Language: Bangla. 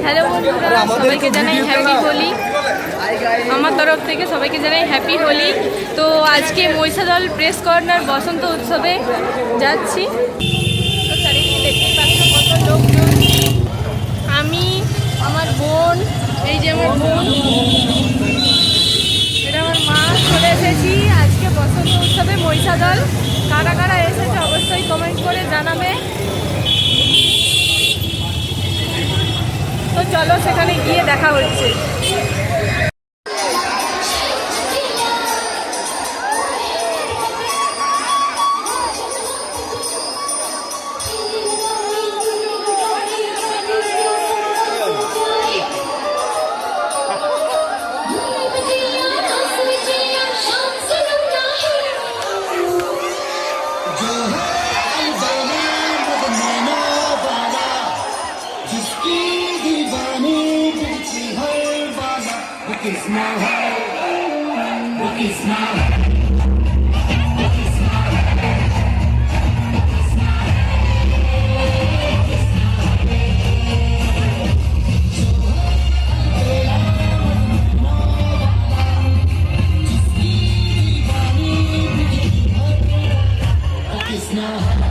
হ্যালো বন্ধুরা, সবাইকে জানাই হ্যাপি হোলি। আমার তরফ থেকে সবাইকে জানাই হ্যাপি হোলি। তো আজকে মহিষাদল প্রেস কর্নার বসন্ত উৎসবে যাচ্ছি। তো চারিদিকে দেখতেই পাচ্ছ কত লোকজন। আমি, আমার বোন, এই যে আমার বোন, এটা আমার মা, চলে এসেছি আজকে বসন্ত উৎসবে মহিষাদল। কারা কারা এসেছে অবশ্যই কমেন্ট করে জানাবে। তো চলো সেখানে গিয়ে দেখা হচ্ছে। Now